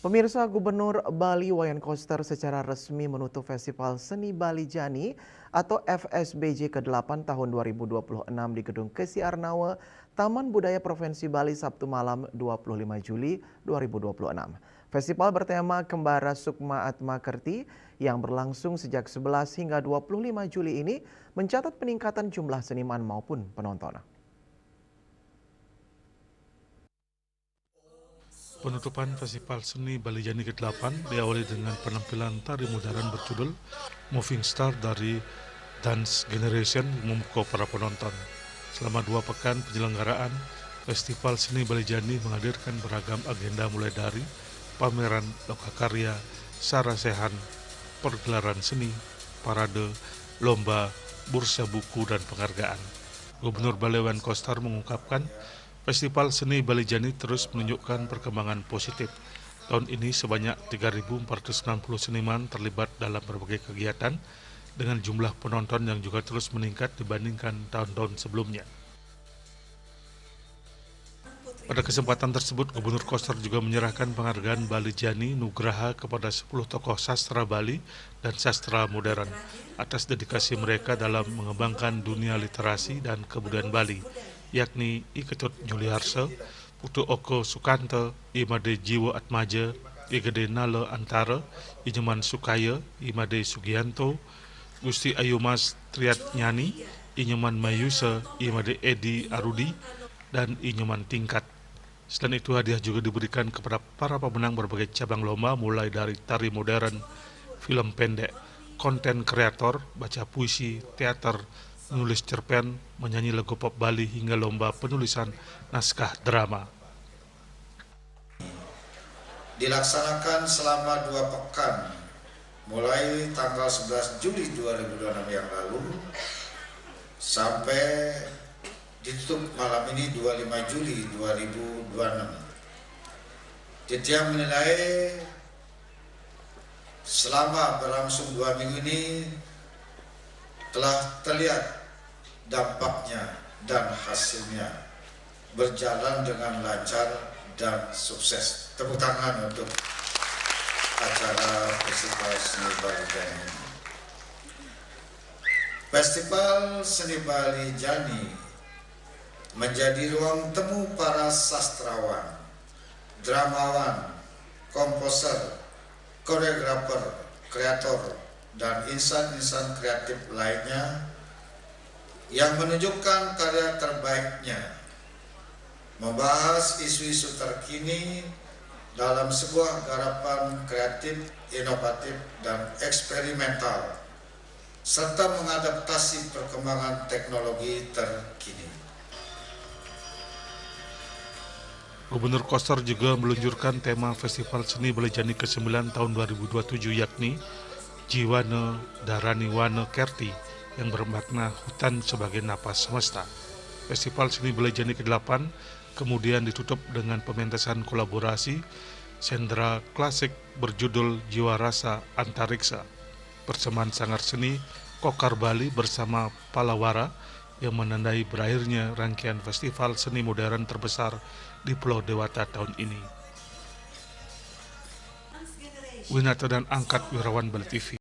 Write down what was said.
Pemirsa, Gubernur Bali Wayan Koster secara resmi menutup Festival Seni Bali Jani atau FSBJ ke-8 tahun 2026 di Gedung Kesi Arnawa, Taman Budaya Provinsi Bali Sabtu malam 25 Juli 2026. Festival bertema Kembara Sukma Atma Kerti yang berlangsung sejak 11 hingga 25 Juli ini mencatat peningkatan jumlah seniman maupun penonton. Penutupan Festival Seni Bali Jani ke-8 diawali dengan penampilan tari modern berjudul Moving Star dari Dance Generation memukau para penonton. Selama 2 pekan penyelenggaraan, Festival Seni Bali Jani menghadirkan beragam agenda mulai dari pameran lokakarya, sarasehan, pergelaran seni, parade, lomba, bursa buku, dan penghargaan. Gubernur Bali Wayan Koster mengungkapkan Festival Seni Bali Jani terus menunjukkan perkembangan positif. Tahun ini sebanyak 3.460 seniman terlibat dalam berbagai kegiatan dengan jumlah penonton yang juga terus meningkat dibandingkan tahun-tahun sebelumnya. Pada kesempatan tersebut, Gubernur Koster juga menyerahkan penghargaan Bali Jani Nugraha kepada 10 tokoh sastra Bali dan sastra modern atas dedikasi mereka dalam mengembangkan dunia literasi dan kebudayaan Bali, yakni I Ketut Juliarsa, Putu Oko Sukanto, Imade Jiwo Atmaja, I Gede Nala Antara, I Nyoman Sukaya, Imade Sugianto, Gusti Ayumas Triat Nyani, I Nyoman Mayusa, Imade Edi Arudi, dan I Nyoman Tingkat. Selain itu, hadiah juga diberikan kepada para pemenang berbagai cabang lomba mulai dari tari modern, film pendek, konten kreator, baca puisi, teater, menulis cerpen, menyanyi lagu pop Bali hingga lomba penulisan naskah drama. Dilaksanakan selama 2 pekan, mulai tanggal 11 Juli 2026 yang lalu sampai ditutup malam ini 25 Juli 2026. Dia menilai selama berlangsung 2 minggu ini telah terlihat dampaknya dan hasilnya berjalan dengan lancar dan sukses. Tepuk tangan untuk acara Festival Seni Bali Jani. Festival Seni Bali Jani menjadi ruang temu para sastrawan, dramawan, komposer, koreografer, kreator, dan insan-insan kreatif lainnya yang menunjukkan karya terbaiknya, membahas isu-isu terkini dalam sebuah garapan kreatif, inovatif, dan eksperimental, serta mengadaptasi perkembangan teknologi terkini. Gubernur Koster juga meluncurkan tema Festival Seni Bali Jani ke-9 tahun 2027 yakni Jiwana Darani Wana Kerti yang bermakna hutan sebagai napas semesta. Festival Seni Bali Jani ke-8 kemudian ditutup dengan pementasan kolaborasi sendera klasik berjudul Jiwa Rasa Antariksa. Persembahan sanggar seni Kokar Bali bersama Palawara yang menandai berakhirnya rangkaian festival seni modern terbesar di Pulau Dewata tahun ini. Winata dan Angkat Wirawan Bali TV.